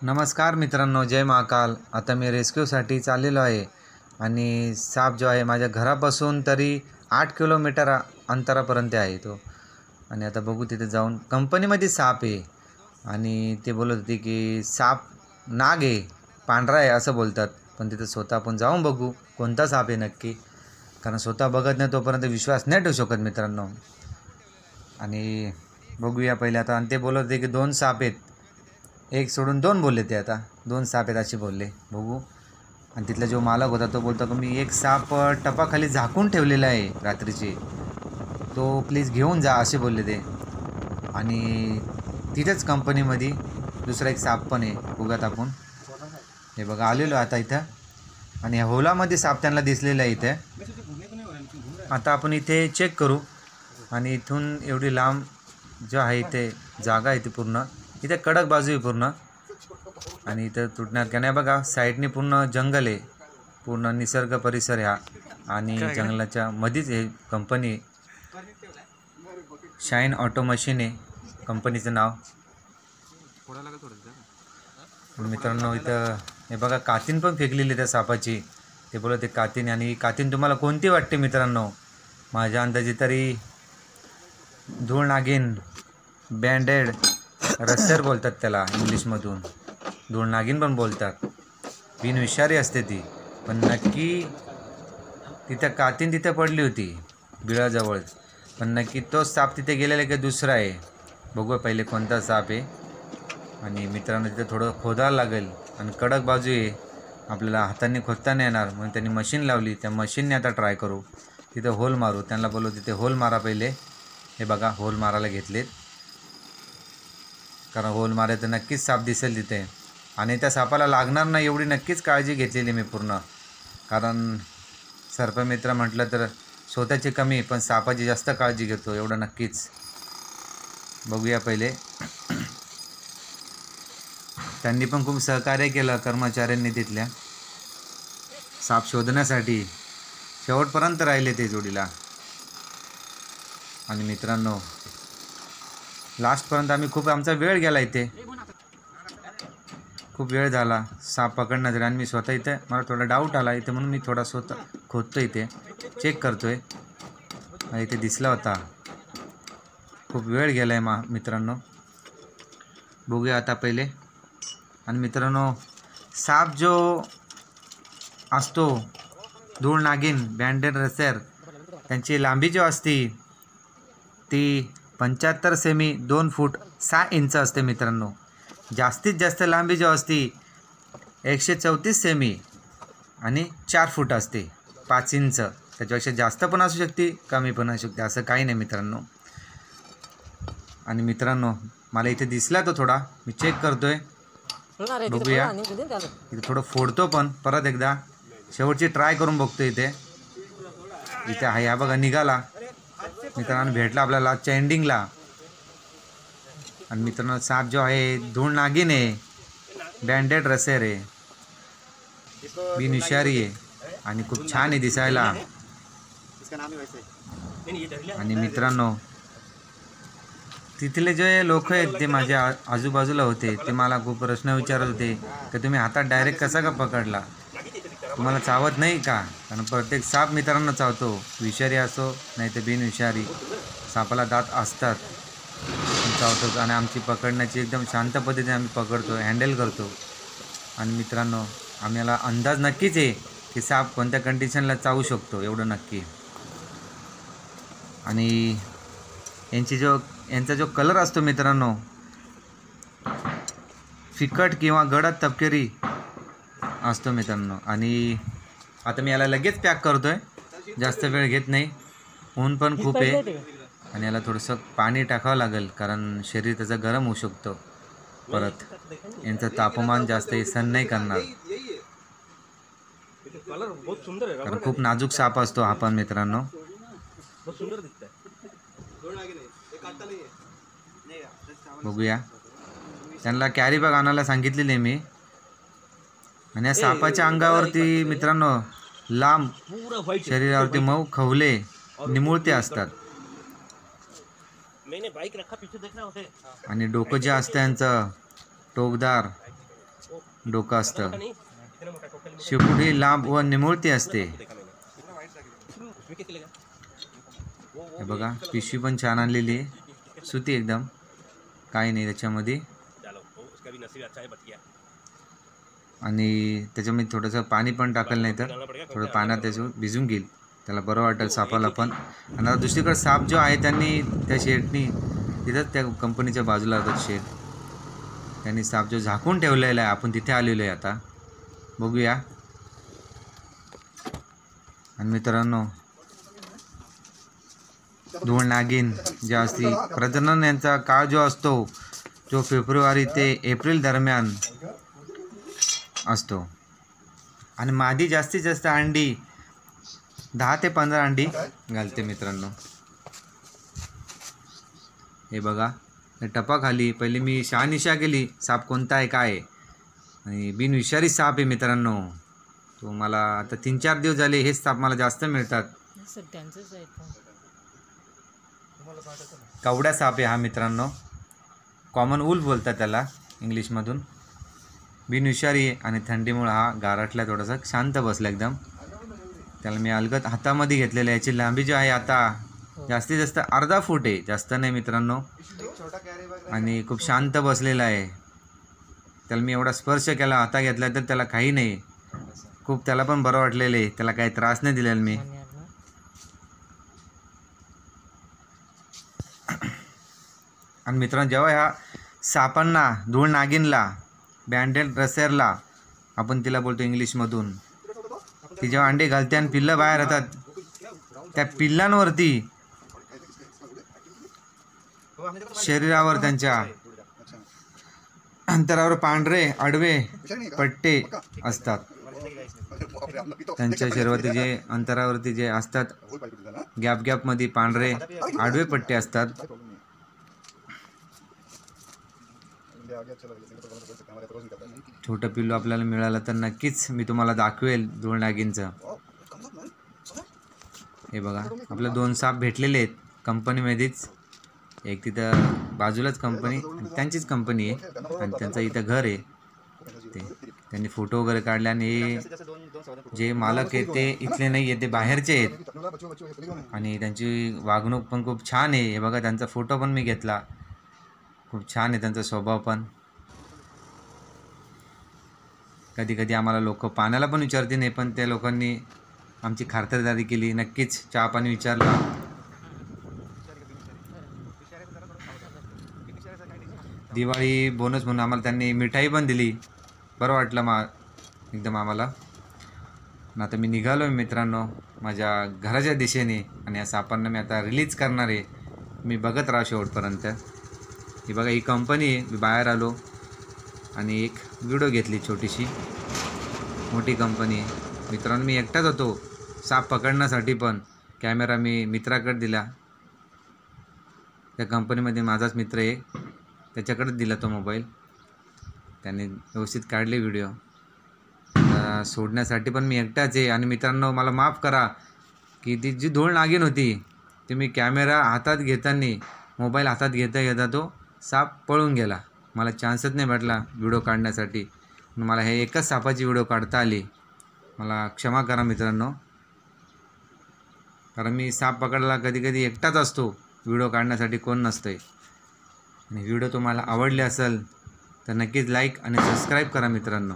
नमस्कार मित्रांनो, जय महाकाल. आता मी रेस्क्यूसाठी चाललेलो आहे आणि साप जो आहे माझ्या घरापासून तरी 8 किलोमीटर अंतरापर्यंत आहे तो. आणि आता बघू तिथे जाऊन. कंपनीमध्ये साप आहे आणि ते बोलत होते की साप नाग आहे, पांढरा आहे असं बोलतात. पण तिथे स्वतः आपण जाऊन बघू कोणता साप आहे नक्की, कारण स्वतः बघत नाही तोपर्यंत विश्वास नाही ठेवू शकत मित्रांनो. आणि बघूया पहिले आता. आणि ते बोलत होते की 2 साप आहेत, एक सोडून 2 बोलले. ते आता 2 साप आहेत असे बोलले. बघू. आणि तिथला जो मालक होता तो बोलतो की मी एक साप टपाखाली झाकून ठेवलेला आहे रात्रीची, तो प्लीज घेऊन जा असे बोलले ते. आणि तिथेच कंपनीमध्ये दुसरा एक साप पण आहे. बघूयात आपण. हे बघा आलेलो आता इथं. आणि ह्या होलामध्ये साप त्यांना दिसलेला आहे इथे. आता आपण इथे चेक करू. आणि इथून एवढी लांब जो आहे इथे जागा आहे ती पूर्ण इथे कडक बाजू आहे पूर्ण. आणि इथं तुटणार का नाही बघा. साईडने पूर्ण जंगल आहे, पूर्ण निसर्ग परिसर ह्या. आणि जंगलाच्या मध्येच हे कंपनी शाईन ऑटो मशीन आहे कंपनीचं नाव. मित्रांनो इथं हे बघा कातीन पण फेकलेली त्या सापाची. ते बोलत ते कातीन. आणि कातीन तुम्हाला कोणती वाटते मित्रांनो? माझ्या अंदाजे तरी धूळ नागिन, बँडेड रस्टर बोलतात त्याला इंग्लिशमधून. धूळ नागिन पण बोलतात. बिनविषारी असते ती. पण नक्की तिथं कातीन तिथे पडली होती बिळाजवळ. पण नक्की तोच साप तिथे गेलेला की दुसरा आहे. बघूया पहिले कोणता साप आहे. आणि मित्रांनो तिथे थोडं खोदायला लागेल आणि कडक बाजू आहे, आपल्याला हाताने खोदता नाही येणार. म्हणून त्यांनी मशीन लावली. त्या मशीनने आता ट्राय करू, तिथे होल मारू. त्यांना बोलू तिथे होल मारा पहिले. हे बघा होल मारायला घेतलेत, कारण होल मारे तर नक्कीच साप दिसेल तिथे. आणि त्या सापाला लागणार नाही एवढी नक्कीच काळजी घेतलेली मी पूर्ण. कारण सर्पमित्र म्हटलं तर स्वतःची कमी पण सापाची जास्त काळजी घेतो एवढं नक्कीच. बघूया पहिले. त्यांनी पण खूप सहकार्य केलं कर्मचाऱ्यांनी तिथल्या साप शोधण्यासाठी. शेवटपर्यंत राहिले ते जोडीला. आणि मित्रांनो लास्टपर्यंत आम्ही खूप आमचा वेळ गेला इथे, खूप वेळ झाला साप पकडण्यासाठी. आणि मी स्वतः इथे मला थोडा डाऊट आला इथे, म्हणून मी थोडा स्वतः खोदतो इथे, चेक करतो आहे. आणि इथे दिसला होता. खूप वेळ गेला आहे मित्रांनो. बघूया आता पहिले. आणि मित्रांनो साप जो असतो धूळ नागिन, बँडेड रसेर, त्यांची लांबी जो असते ती 75 सेमी 2 फूट 6 इंच असते मित्रांनो. जास्तीत जास्त लांबी जो असते 134 सेमी आणि 4 फूट असते 5 इंच. त्याच्यापेक्षा जास्त पण असू शकते, कमी पण असू शकते, असं काही नाही मित्रांनो. आणि मित्रांनो मला इथे दिसला तो थोडा, मी चेक करतोय. बघूया इथे थोडं फोडतो पण परत एकदा शेवटची ट्राय करून बघतो. इथे इथे आहे हा बघा, निघाला मित्रांनो, भेटला आपल्याला आजच्या एंडिंगला. आणि मित्रांनो साप जो आहे धूळ नागिन आहे, बँडेड रसेर आहे, बिनविषारी आहे आणि खूप छान आहे दिसायला. आणि मित्रांनो तिथले जे लोक आहेत ते माझ्या आजूबाजूला होते, ते मला खूप प्रश्न विचारत होते की तुम्ही हातात डायरेक्ट कसा का पकडला, तुम्हाला चावत नाही का? कारण प्रत्येक साप मित्रांनो चावतो, विषारी असो नाही तर बिनविषारी. सापाला दात असतात पण चावतो. आणि आमची पकडण्याची एकदम शांत पद्धतीने आम्ही पकडतो, हँडल करतो. आणि मित्रांनो आम्हाला अंदाज नक्कीच आहे की साप कोणत्या कंडिशनला चावू शकतो, एवढं नक्की. आणि यांचा जो कलर असतो मित्रांनो फिकट किंवा गडद तपकिरी असतो मित्रांनो. आणि आता मी याला लगेच पॅक करतो आहे, जास्त वेळ घेत नाही. ऊन पण खूप आहे आणि याला थोडंसं पाणी टाकावं लागेल, कारण शरीर त्याचं गरम होऊ शकतो. परत यांचं तापमान जास्त सण नाही करणार, कारण खूप नाजूक साप असतो हा पण मित्रांनो. बघूया. त्यांना कॅरी बॅग आणायला सांगितलेली मी. आणि या सापाच्या अंगावरती मित्रांनो लांब, शरीरावरती मऊ खवले निमुळते असतात. आणि डोकं जे असतं यांचं टोकदार, डोकं असतं. शेपूट ही लांब व निमुळती असते. हे बघा, पिशवी पण छान आणलेली आहे, सुती एकदम, काही नाही त्याच्यामध्ये. आणि त्याच्यामध्ये थोडंसं पाणी पण टाकलं, नाही तर थोडं पाण्यात त्याच्यावर भिजून घेईल, त्याला बरं वाटेल सापाला पण. आणि आता दुसरीकडे साप जो आहे त्यांनी त्या शेडनी तिथंच त्या कंपनीच्या बाजूला होतं शेड, त्यांनी साप जो झाकून ठेवलेला आहे. आपण तिथे आलेलो आहे आता, बघूया. आणि मित्रांनो, धूळ नागिन जे असते, प्रजनन यांचा काळ जो असतो जो फेब्रुवारी ते एप्रिल दरम्यान असतो. आणि मादी जास्तीत जास्त अंडी 10 ते 15 अंडी घालते मित्रांनो. हे बघा, हे टपाखाली पहिले मी शहानिशा केली साप कोणता आहे काय आहे, आणि बिनविषारी साप आहे मित्रांनो. तो मला आता 3-4 दिवस झाले हेच साप मला जास्त मिळतात. कवड्या साप आहे हा मित्रांनो, कॉमन वुल्फ बोलतात त्याला इंग्लिशमधून. बिनविषारी आहे आणि थंडीमुळे हा गारठला, थोडासा शांत बसला एकदम. त्याला मी अलगद हातामध्ये घेतलेलं आहे. याची लांबी जी आहे आता जास्तीत जास्त अर्धा फूट आहे, जास्त नाही मित्रांनो. आणि खूप शांत बसलेला आहे. त्याला मी एवढा स्पर्श केला, हाता घेतला तर त्याला काही नाही, खूप त्याला पण बरं वाटलेलं आहे, त्याला काही त्रास नाही दिलेला मी. आणि मित्रांनो, जेव्हा ह्या सापांना, धूळ नागिनला, बँडेड रसेरला आपण तिला बोलतो इंग्लिशमधून, ती जेव्हा अंडे घालते आणि पिल्लं बाहेर येतात, त्या पिल्लांवरती शरीरावर त्यांच्या अंतरावर पांढरे आडवे पट्टे असतात. त्यांच्या शरीरावरती जे अंतरावरती जे असतात, गॅपमध्ये पांढरे आडवे पट्टे असतात. छोटं पिल्लू आपल्याला मिळालं तर नक्कीच मी तुम्हाला दाखवेल धूळ नागिनचं. हे बघा, आपले 2 साप भेटलेले आहेत कंपनीमध्येच. एक तिथं बाजूलाच कंपनी, त्यांचीच कंपनी आहे आणि त्यांचं इथं घर आहे. त्यांनी फोटो वगैरे काढले. आणि जे मालक आहेत ते इथले नाही आहेत, ते बाहेरचे आहेत. आणि त्यांची वागणूक पण खूप छान आहे. हे बघा, त्यांचा फोटो पण मी घेतला, खूप छान आहे त्यांचा स्वभाव पण. कधी कधी आम्हाला लोक पाण्याला पण विचारते नाही, पण त्या लोकांनी आमची खातरदारी केली, नक्कीच चहा पाणी विचारला. दिवाळी बोनस म्हणून आम्हाला त्यांनी मिठाई पण दिली, बरं वाटलं एकदम आम्हाला. आता मी निघालो आहे मित्रांनो माझ्या घराच्या दिशेने, आणि या सापांना मी आता रिलीज करणार आहे. मी बघत राहा शेवटपर्यंत. ही बघा, ही कंपनी आहे. मी बाहेर आलो आणि एक व्हिडिओ घेतली छोटीशी. मोठी कंपनी आहे मित्रांनो. मी एकटाच होतो साप पकडण्यासाठी, पण कॅमेरा मी मित्राकडे दिला. त्या कंपनीमध्ये माझाच मित्र आहे, त्याच्याकडेच दिला तो मोबाईल. त्याने व्यवस्थित काढले व्हिडिओ. सोडण्यासाठी पण मी एकटाच आहे. आणि मित्रांनो, मला माफ करा की ती जी धूळ नागिन होती, ती मी कॅमेरा हातात घेताना, मोबाईल हातात घेता तो साप पळून गेला. मला चान्सच नाही भेटला व्हिडिओ काढण्यासाठी. मला हे एकच सापाची व्हिडिओ काढता आली. मला क्षमा करा मित्रांनो, कारण मी साप पकडायला कधी कधी एकटाच असतो, व्हिडिओ काढण्यासाठी कोण नसतं आहे. आणि व्हिडिओ तुम्हाला आवडले असेल तर नक्कीच लाईक आणि सबस्क्राईब करा मित्रांनो.